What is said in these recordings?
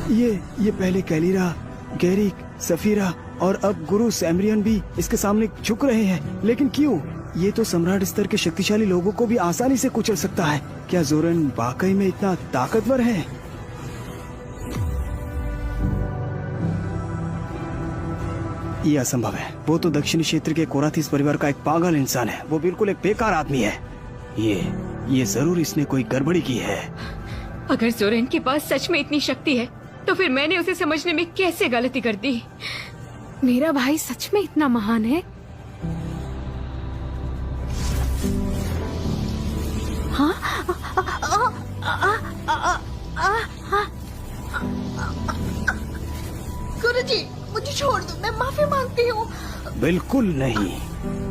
ये पहले कैलिरा, गैरिक, सफीरा और अब गुरु सैमरियन भी इसके सामने झुक रहे हैं, लेकिन क्यों? ये तो सम्राट स्तर के शक्तिशाली लोगों को भी आसानी से कुचल सकता है। क्या जोरन वाकई में इतना ताकतवर है? ये असंभव है। वो तो दक्षिणी क्षेत्र के कोराथिस परिवार का एक पागल इंसान है। वो बिल्कुल एक बेकार आदमी है। ये जरूर इसने कोई गड़बड़ी की है। अगर जोरेन के पास सच में इतनी शक्ति है तो फिर मैंने उसे समझने में कैसे गलती कर दी? मेरा भाई सच में इतना महान है? हाँ? गुरुजी, मुझे छोड़ दो, मैं माफी मांगती हूँ। बिल्कुल नहीं।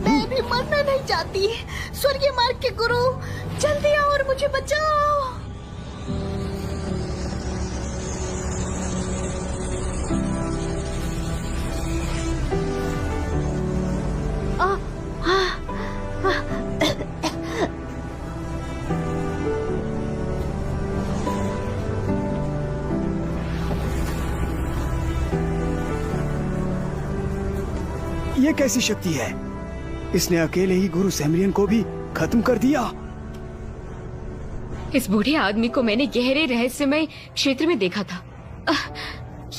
मैं भी मरना नहीं चाहती। स्वर्गीय मार्ग के गुरु, जल्दी आओ और मुझे बचाओ। ये कैसी शक्ति है? इसने अकेले ही गुरु सैमरियन को भी खत्म कर दिया। इस बूढ़े आदमी को मैंने गहरे रहस्यमय क्षेत्र में देखा था।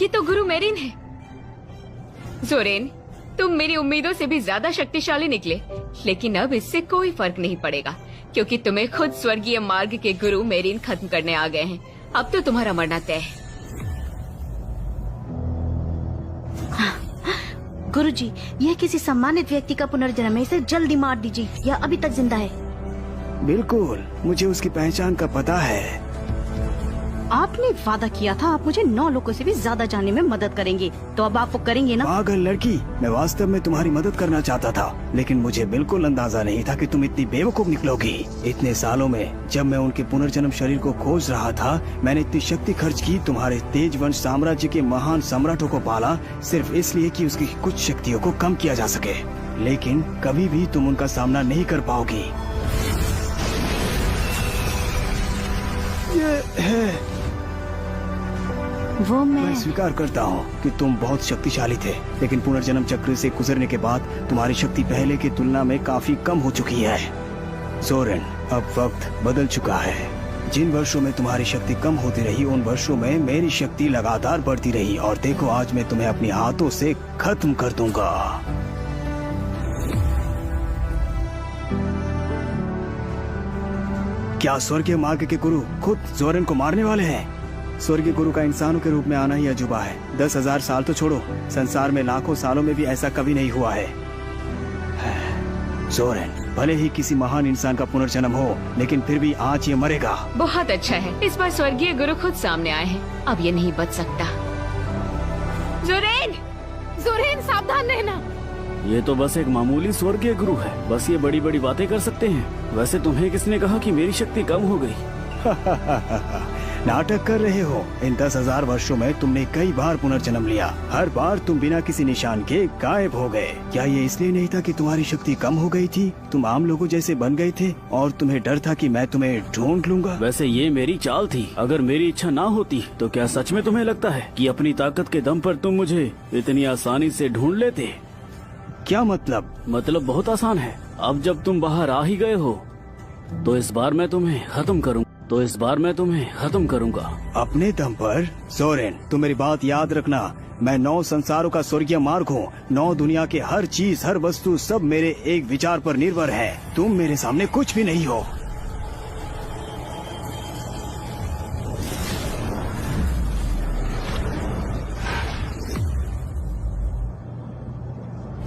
ये तो गुरु मेरिन है। जोरेन, तुम मेरी उम्मीदों से भी ज्यादा शक्तिशाली निकले, लेकिन अब इससे कोई फर्क नहीं पड़ेगा क्योंकि तुम्हें खुद स्वर्गीय मार्ग के गुरु मेरिन खत्म करने आ गए हैं। अब तो तुम्हारा मरना तय है। गुरुजी, यह किसी सम्मानित व्यक्ति का पुनर्जन्म है। इसे जल्दी मार दीजिए, यह अभी तक जिंदा है। बिल्कुल, मुझे उसकी पहचान का पता है। आपने वादा किया था आप मुझे 9 लोगों से भी ज्यादा जानने में मदद करेंगे, तो अब आप वो करेंगे ना? पागल लड़की, मैं वास्तव में तुम्हारी मदद करना चाहता था, लेकिन मुझे बिल्कुल अंदाजा नहीं था कि तुम इतनी बेवकूफ निकलोगी। इतने सालों में जब मैं उनके पुनर्जन्म शरीर को खोज रहा था, मैंने इतनी शक्ति खर्च की, तुम्हारे तेज वंश साम्राज्य के महान सम्राटों को पाला, सिर्फ इसलिए कि उसकी कुछ शक्तियों को कम किया जा सके। लेकिन कभी भी तुम उनका सामना नहीं कर पाओगी। ये है, वो मैं स्वीकार करता हूँ कि तुम बहुत शक्तिशाली थे, लेकिन पुनर्जन्म चक्र से गुजरने के बाद तुम्हारी शक्ति पहले की तुलना में काफी कम हो चुकी है। जोरेन, अब वक्त बदल चुका है। जिन वर्षों में तुम्हारी शक्ति कम होती रही, उन वर्षों में मेरी शक्ति लगातार बढ़ती रही, और देखो आज मैं तुम्हें अपने हाथों से खत्म कर दूंगा। क्या स्वर्गीय मार्ग के गुरु खुद जोरेन को मारने वाले हैं? स्वर्गीय गुरु का इंसानों के रूप में आना ही अजूबा है। 10,000 साल तो छोड़ो, संसार में लाखों सालों में भी ऐसा कभी नहीं हुआ है। जोरेन, भले ही किसी महान इंसान का पुनर्जन्म हो, लेकिन फिर भी आज ये मरेगा। बहुत अच्छा है, इस बार स्वर्गीय गुरु खुद सामने आए हैं। अब ये नहीं बच सकता। जोरेन, जोरेन, सावधान रहना। ये तो बस एक मामूली स्वर्गीय गुरु है, बस ये बड़ी बड़ी बातें कर सकते हैं। वैसे तुम्हें किसने कहा कि मेरी शक्ति कम हो गई? नाटक कर रहे हो। इन 10,000 वर्षों में तुमने कई बार पुनर्जन्म लिया, हर बार तुम बिना किसी निशान के गायब हो गए। क्या ये इसलिए नहीं था कि तुम्हारी शक्ति कम हो गई थी? तुम आम लोगों जैसे बन गए थे और तुम्हें डर था कि मैं तुम्हें ढूंढ लूंगा। वैसे ये मेरी चाल थी। अगर मेरी इच्छा ना होती तो क्या सच में तुम्हें लगता है कि अपनी ताकत के दम पर तुम मुझे इतनी आसानी से ढूंढ लेते? क्या मतलब? मतलब बहुत आसान है। अब जब तुम बाहर आ ही गए हो तो इस बार मैं तुम्हें खत्म करूंगा। अपने दम पर? जोरेन, तुम मेरी बात याद रखना, मैं 9 संसारों का स्वर्गीय मार्ग हूँ। 9 दुनिया के हर चीज, हर वस्तु, सब मेरे एक विचार पर निर्भर है। तुम मेरे सामने कुछ भी नहीं हो।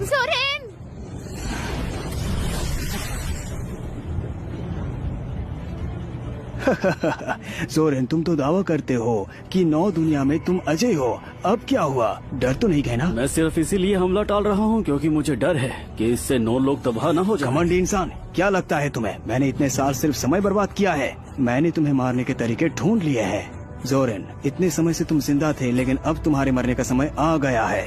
जोरेन! जोरेन, तुम तो दावा करते हो कि 9 दुनिया में तुम अजय हो। अब क्या हुआ? डर तो नहीं गए ना? मैं सिर्फ इसीलिए हमला टाल रहा हूँ क्योंकि मुझे डर है कि इससे 9 लोग तबाह न हो जाएं। घमंडी इंसान, क्या लगता है तुम्हें मैंने इतने साल सिर्फ समय बर्बाद किया है? मैंने तुम्हें मारने के तरीके ढूंढ लिए हैं। जोरेन, इतने समय से तुम जिंदा थे, लेकिन अब तुम्हारे मरने का समय आ गया है।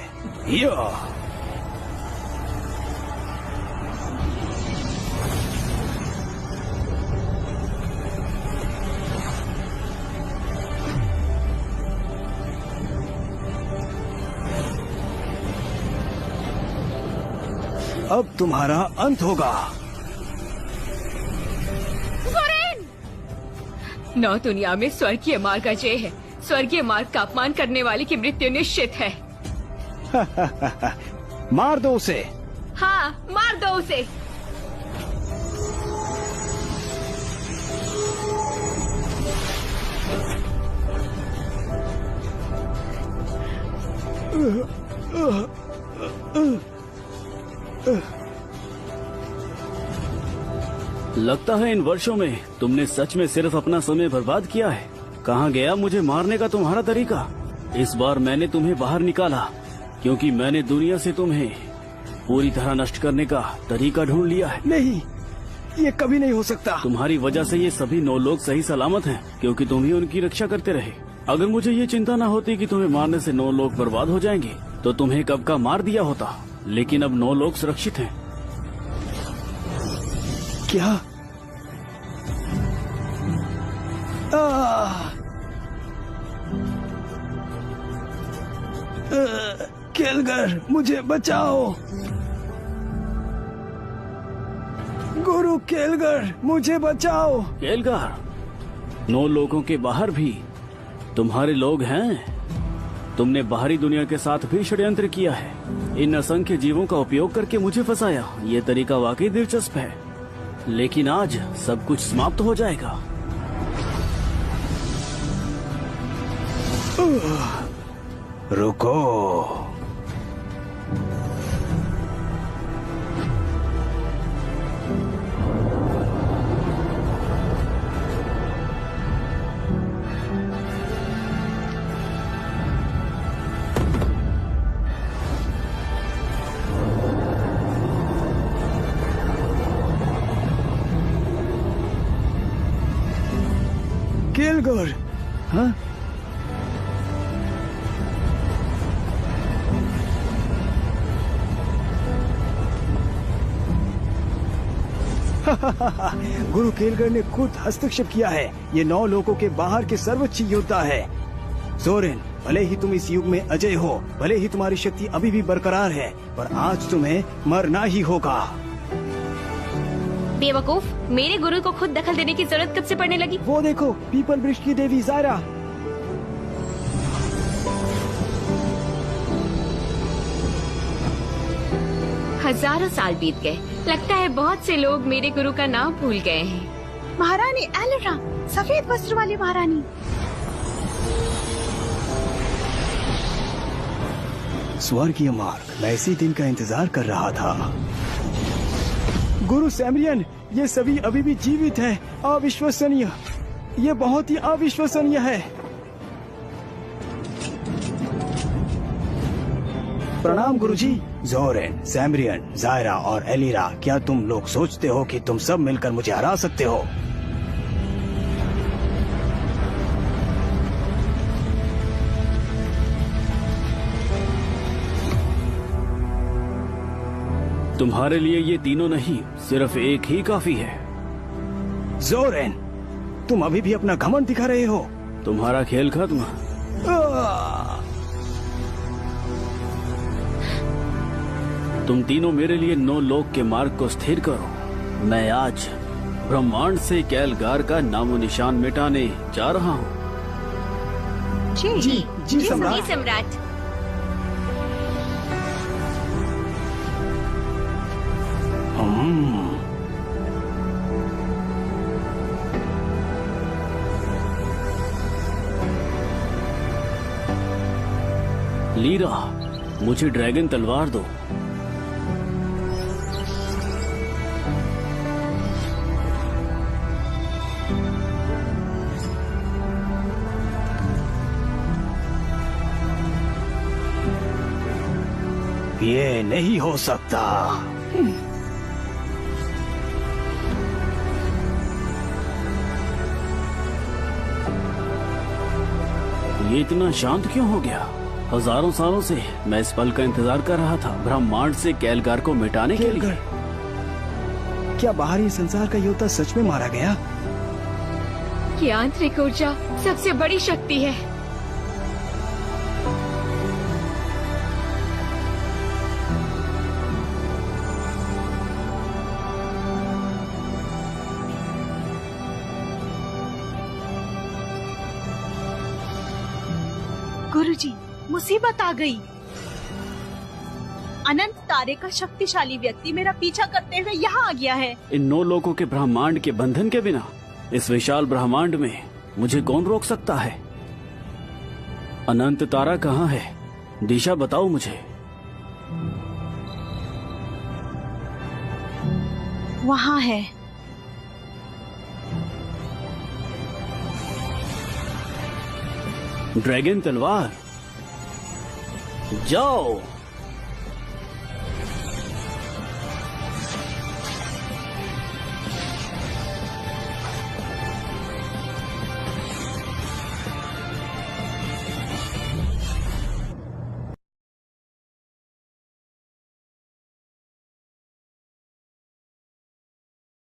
अब तुम्हारा अंत होगा। नौ दुनिया में स्वर्गीय मार्ग अजय है। स्वर्गीय मार्ग का अपमान करने वाले की मृत्यु निश्चित है। मार दो उसे। हाँ, मार दो उसे। लगता है इन वर्षों में तुमने सच में सिर्फ अपना समय बर्बाद किया है। कहाँ गया मुझे मारने का तुम्हारा तरीका? इस बार मैंने तुम्हें बाहर निकाला क्योंकि मैंने दुनिया से तुम्हें पूरी तरह नष्ट करने का तरीका ढूंढ लिया है। नहीं, ये कभी नहीं हो सकता। तुम्हारी वजह से ये सभी 9 लोग सही सलामत हैं क्योंकि तुम ही उनकी रक्षा करते रहे। अगर मुझे ये चिंता न होती कि तुम्हें मारने से 9 लोग बर्बाद हो जाएंगे तो तुम्हें कब का मार दिया होता। लेकिन अब 9 लोग सुरक्षित हैं। क्या? केलगर, मुझे बचाओ। गुरु केलगर, मुझे बचाओ। केलगार, 9 लोगों के बाहर भी तुम्हारे लोग हैं। तुमने बाहरी दुनिया के साथ भी षड्यंत्र किया है। इन असंख्य जीवों का उपयोग करके मुझे फंसाया। ये तरीका वाकई दिलचस्प है, लेकिन आज सब कुछ समाप्त हो जाएगा। रुको। केलगर, हाँ? गुरु केलगर ने खुद हस्तक्षेप किया है। ये 9 लोगों के बाहर के सर्वोच्च योद्धा है। जोरेन, भले ही तुम इस युग में अजय हो, भले ही तुम्हारी शक्ति अभी भी बरकरार है, पर आज तुम्हें मरना ही होगा। बेवकूफ, मेरे गुरु को खुद दखल देने की जरूरत कब से पड़ने लगी? वो देखो, पीपल वृक्ष की देवी जायरा। हजारों साल बीत गए। लगता है बहुत से लोग मेरे गुरु का नाम भूल गए हैं। महारानी एलिरा, सफेद वस्त्र वाली महारानी। स्वर्गीय मार्ग, मैं इसी दिन का इंतजार कर रहा था। गुरु सैमरियन, ये सभी अभी भी जीवित हैं। अविश्वसनीय, ये बहुत ही अविश्वसनीय है। प्रणाम गुरुजी। जोरेन, सैमरियन, जायरा और एलिरा, क्या तुम लोग सोचते हो कि तुम सब मिलकर मुझे हरा सकते हो? तुम्हारे लिए ये तीनों नहीं, सिर्फ एक ही काफी है। जोरेन, तुम अभी भी अपना घमंड दिखा रहे हो। तुम्हारा खेल खत्म। तुम तीनों मेरे लिए 9 लोक के मार्ग को स्थिर करो। मैं आज ब्रह्मांड से केलगार का नामो निशान मिटाने जा रहा हूँ। जी सम्राट। सम्राट। लीरा, मुझे ड्रैगन तलवार दो। ये नहीं हो सकता। ये इतना शांत क्यों हो गया? हजारों सालों से मैं इस पल का इंतजार कर रहा था, ब्रह्मांड से केलगार को मिटाने के लिए। क्या बाहरी संसार का योद्धा सच में मारा गया? ये आंतरिक ऊर्जा सबसे बड़ी शक्ति है। गुरुजी, मुसीबत आ गई। अनंत तारे का शक्तिशाली व्यक्ति मेरा पीछा करते हुए यहाँ आ गया है। इन 9 लोगों के ब्रह्मांड के बंधन के बिना इस विशाल ब्रह्मांड में मुझे कौन रोक सकता है? अनंत तारा कहाँ है? दिशा बताओ मुझे। वहाँ है। ड्रैगन तलवार, जाओ।